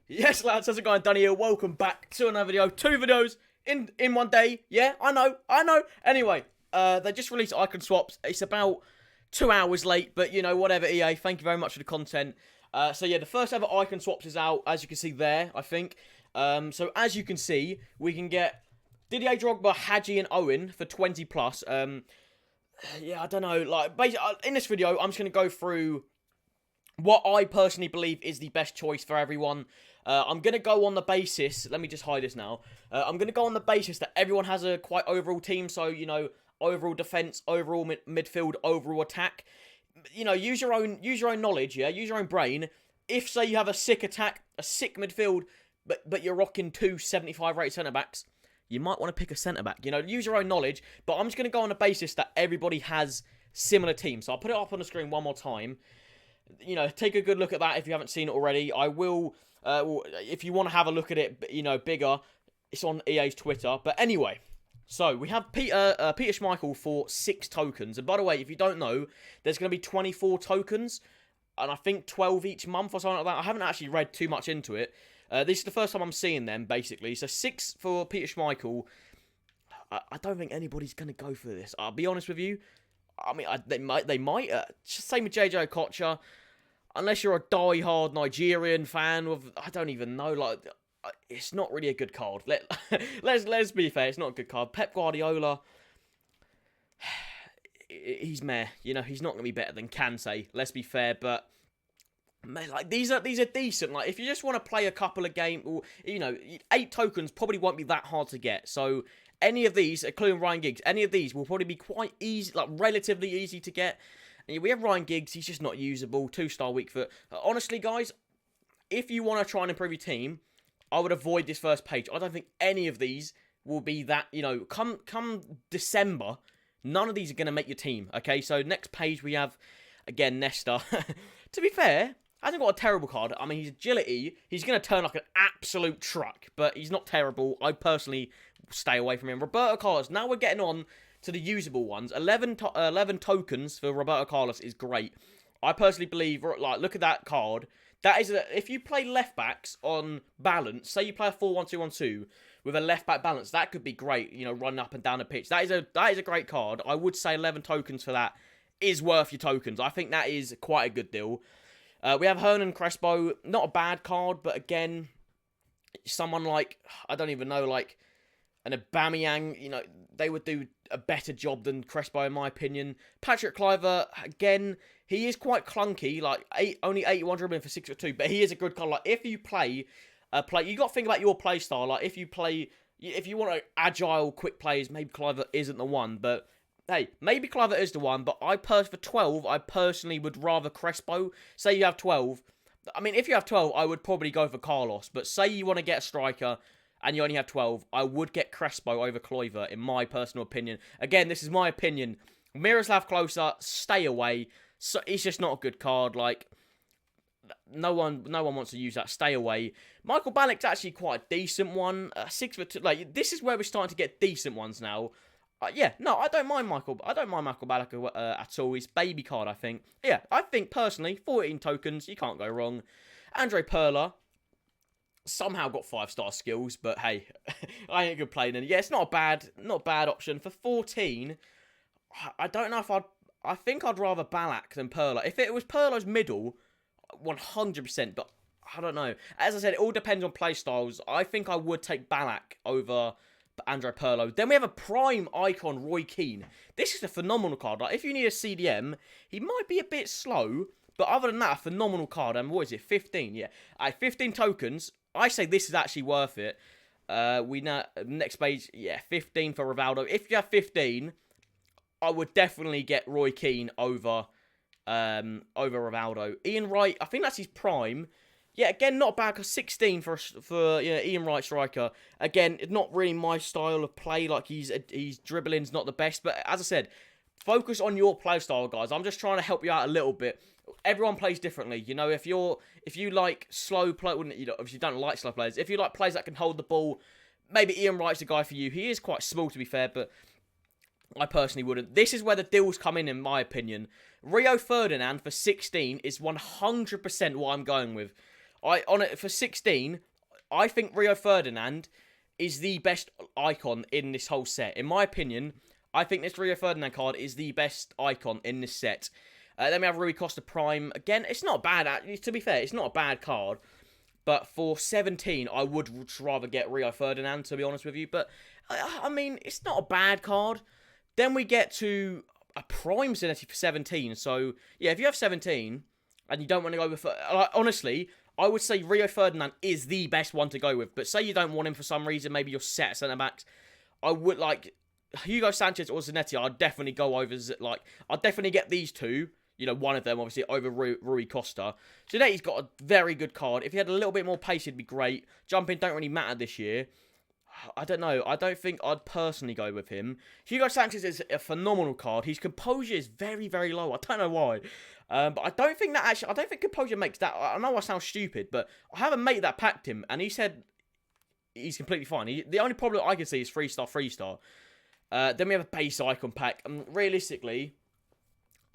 Yes, lads, how's it going? Danny here. Welcome back to another video. 2 videos in one day. Yeah, I know. Anyway, they just released icon swaps. It's about 2 hours late, but you know, whatever, EA. Thank you very much for the content. So yeah, the first ever icon swaps is out, as you can see there, I think. So as you can see, we can get Didier, Drogba, Hadji, and Owen for 20 plus. Yeah, I don't know. Like, basically, in this video, I'm just going to go through what I personally believe is the best choice for everyone. I'm going to go on the basis, let me just hide this now. I'm going to go on the basis that everyone has a quite overall team. So, you know, overall defense, overall midfield, overall attack. You know, use your own knowledge, yeah? Use your own brain. If, say, you have a sick attack, a sick midfield, but you're rocking 2 75 rated centre-backs, you might want to pick a centre-back. You know, use your own knowledge. But I'm just going to go on the basis that everybody has similar teams. So I'll put it up on the screen one more time. You know, take a good look at that if you haven't seen it already. I will, if you want to have a look at it, you know, bigger, it's on EA's Twitter. But anyway, so we have Peter Schmeichel for 6 tokens. And by the way, if you don't know, there's going to be 24 tokens, and I think 12 each month or something like that. I haven't actually read too much into it. This is the first time I'm seeing them, basically. So 6 for Peter Schmeichel. I don't think anybody's going to go for this. I'll be honest with you. I mean, they might. Same with JJ Okocha. Unless you're a die-hard Nigerian fan of, I don't even know, like, it's not really a good card. Let's be fair, it's not a good card. Pep Guardiola, he's meh. You know, he's not going to be better than Kante, let's be fair, but man, like, these are decent. Like, if you just want to play a couple of games, you know, 8 tokens probably won't be that hard to get. So any of these, including Ryan Giggs, any of these will probably be quite easy, like relatively easy to get. And we have Ryan Giggs, he's just not usable. 2-star weak foot. Honestly, guys, if you want to try and improve your team, I would avoid this first page. I don't think any of these will be that, you know, come December, none of these are going to make your team, okay? So next page we have, again, Nesta. To be fair, hasn't got a terrible card. I mean, his agility, he's going to turn like an absolute truck, but he's not terrible. I personally stay away from him. Roberto Carlos, now we're getting on to the usable ones. 11 tokens for Roberto Carlos is great. I personally believe, like, look at that card. That is, if you play left backs on balance, say you play a 4-1-2-1-2 with a left back balance, that could be great. You know, running up and down the pitch. That is a great card. I would say 11 tokens for that is worth your tokens. I think that is quite a good deal. We have Hernan Crespo, not a bad card, but again, someone like, I don't even know, like an Aubameyang, you know, they would do a better job than Crespo, in my opinion. Patrick Kluivert, again, he is quite clunky, like only 81 dribbling for 6'2", but he is a good card. Like, if you play, you got to think about your play style. Like, if you want agile, quick players, maybe Kluivert isn't the one, but hey, maybe Kluivert is the one, but for 12, I personally would rather Crespo. Say you have 12. I mean, if you have 12, I would probably go for Carlos, but say you want to get a striker and you only have 12, I would get Crespo over Kluivert, in my personal opinion. Again, this is my opinion. Miroslav Klose, stay away. So it's just not a good card. Like, no one wants to use that. Stay away. Michael Balak's actually quite a decent one. 6'2". Like, this is where we're starting to get decent ones now. Yeah, no, I don't mind Michael Balak at all. He's baby card, I think. Yeah, I think personally, 14 tokens, you can't go wrong. Andre Perla somehow got 5-star skills, but hey, I ain't complaining. Yeah, it's not a bad option. For 14, I don't know if I think I'd rather Balak than Perla. If it was Perla's middle, 100%, but I don't know. As I said, it all depends on play styles. I think I would take Balak over Andre Perlo. Then we have a prime icon, Roy Keane. This is a phenomenal card. Like, if you need a CDM, he might be a bit slow, but other than that, a phenomenal card. And what is it? 15, yeah. 15 tokens. I say this is actually worth it. We know next page, yeah, 15 for Rivaldo. If you have 15, I would definitely get Roy Keane over Rivaldo. Ian Wright, I think that's his prime. Yeah, again, not bad, because 16 for Ian Wright striker. Again, not really my style of play. Like, he's dribbling's not the best. But as I said, focus on your play style, guys. I'm just trying to help you out a little bit. Everyone plays differently. You know, if you like slow play, you know, obviously you don't like slow players. If you like players that can hold the ball, maybe Ian Wright's the guy for you. He is quite small, to be fair, but I personally wouldn't. This is where the deals come in my opinion. Rio Ferdinand for 16 is 100% what I'm going with. On it for 16, I think Rio Ferdinand is the best icon in this whole set. In my opinion, I think this Rio Ferdinand card is the best icon in this set. Then we have Rui Costa Prime. Again, it's not bad. To be fair, it's not a bad card. But for 17, I would rather get Rio Ferdinand, to be honest with you. But, I mean, it's not a bad card. Then we get to a Prime Zanetti for 17. So, yeah, if you have 17 and you don't want to go with... honestly, I would say Rio Ferdinand is the best one to go with. But say you don't want him for some reason, maybe you're set at centre-backs. I would, like, Hugo Sanchez or Zanetti, I'd definitely go over, like, I'd definitely get these two. You know, one of them, obviously, over Rui Costa. Zanetti's got a very good card. If he had a little bit more pace, it'd be great. Jumping don't really matter this year. I don't know. I don't think I'd personally go with him. Hugo Sanchez is a phenomenal card. His composure is very, very low. I don't know why. But I don't think that actually... I don't think composure makes that... I know I sound stupid, but I have a mate that packed him, and he said he's completely fine. The only problem I can see is 3-star, 3-star. Then we have a base icon pack. And realistically...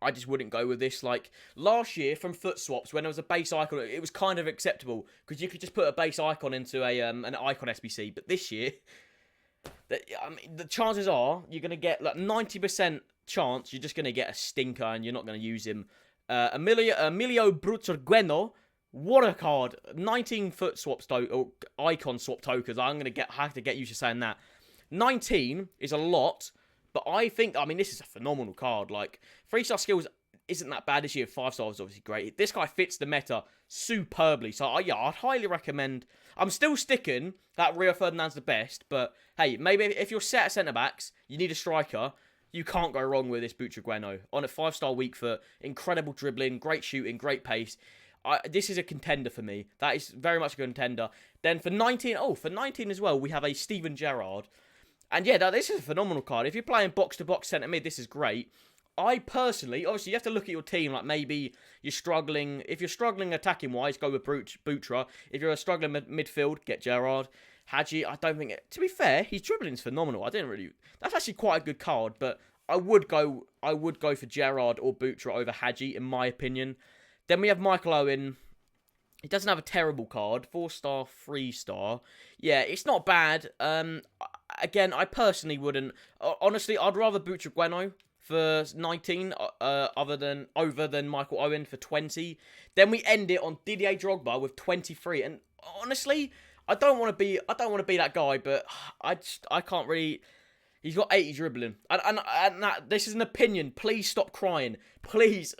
I just wouldn't go with this. Like, last year from Foot Swaps, when there was a base icon, it was kind of acceptable. Because you could just put a base icon into an icon SBC. But this year, I mean, the chances are you're going to get, like, 90% chance you're just going to get a stinker and you're not going to use him. Emilio Bruzzargueno, what a card. 19 Foot Swaps, or icon swap tokens. I'm going to have to get used to saying that. 19 is a lot. But I think, I mean, this is a phenomenal card. Like, 3-star skills isn't that bad this year. 5-star is obviously great. This guy fits the meta superbly. So, yeah, I'd highly recommend. I'm still sticking that Rio Ferdinand's the best. But, hey, maybe if you're set at centre-backs, you need a striker. You can't go wrong with this Butragueno. On a 5-star weak foot, incredible dribbling, great shooting, great pace. This is a contender for me. That is very much a contender. Then for 19, for 19 as well, we have a Steven Gerrard. And yeah, this is a phenomenal card. If you're playing box-to-box centre-mid, this is great. I personally, obviously, you have to look at your team. Like, maybe you're struggling. If you're struggling attacking-wise, go with Butra. If you're struggling midfield, get Gerrard. Hadji, I don't think... To be fair, his dribbling is phenomenal. That's actually quite a good card, but I would go for Gerrard or Butra over Hadji, in my opinion. Then we have Michael Owen. He doesn't have a terrible card. 4-star, 3-star. Yeah, it's not bad. Again, I personally wouldn't. Honestly, I'd rather Butragueno for 19 over than Michael Owen for 20. Then we end it on Didier Drogba with 23. And honestly, I don't want to be that guy, but I can't really. He's got 80 dribbling, and this is an opinion. Please stop crying, please.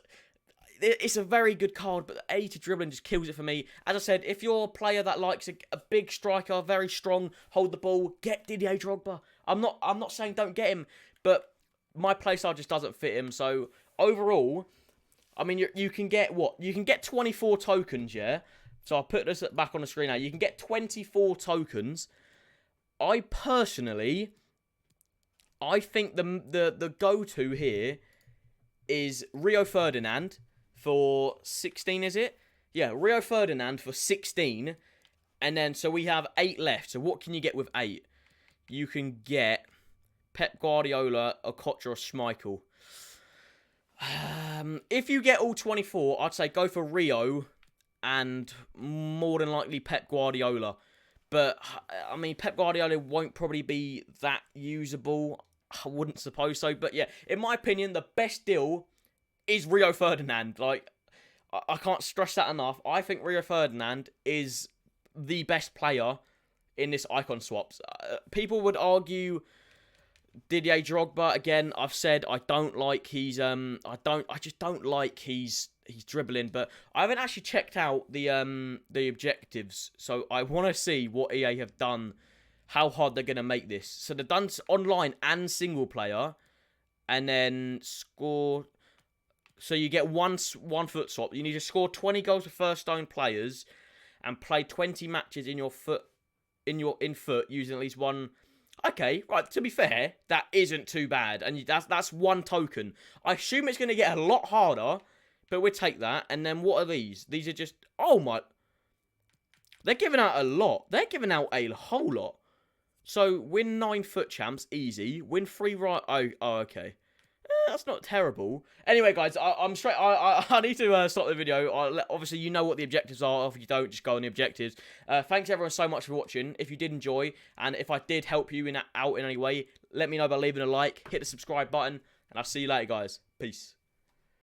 It's a very good card, but the 80 dribbling just kills it for me. As I said, if you're a player that likes a big striker, very strong, hold the ball, get Didier Drogba. I'm not saying don't get him, but my playstyle just doesn't fit him. So overall, I mean, you can get what? You can get 24 tokens, yeah? So I'll put this back on the screen now. You can get 24 tokens. I personally, I think the go-to here is Rio Ferdinand. For 16, is it? Yeah, Rio Ferdinand for 16. And then, so we have 8 left. So what can you get with 8? You can get Pep Guardiola, Okocha, or Schmeichel. If you get all 24, I'd say go for Rio and more than likely Pep Guardiola. But, I mean, Pep Guardiola won't probably be that usable. I wouldn't suppose so. But, yeah, in my opinion, the best deal is Rio Ferdinand. Like, I can't stress that enough. I think Rio Ferdinand is the best player in this icon swaps. People would argue Didier Drogba. Again, I've said I don't like his I just don't like his dribbling. But I haven't actually checked out the objectives, so I want to see what EA have done, how hard they're gonna make this. So they've done online and single player, and then score. So you get one foot swap. You need to score 20 goals for first-own players and play 20 matches in foot using at least one. Okay, right. To be fair, that isn't too bad, and that's one token. I assume it's going to get a lot harder, but we'll take that. And then what are these? These are just they're giving out a lot. They're giving out a whole lot. So win 9 foot champs, easy. Win 3 right. Oh, okay. That's not terrible. Anyway, guys, I'm straight. I need to stop the video. Obviously, you know what the objectives are. If you don't, just go on the objectives. Thanks everyone so much for watching. If you did enjoy, and if I did help you out in any way, let me know by leaving a like, hit the subscribe button, and I'll see you later, guys. Peace.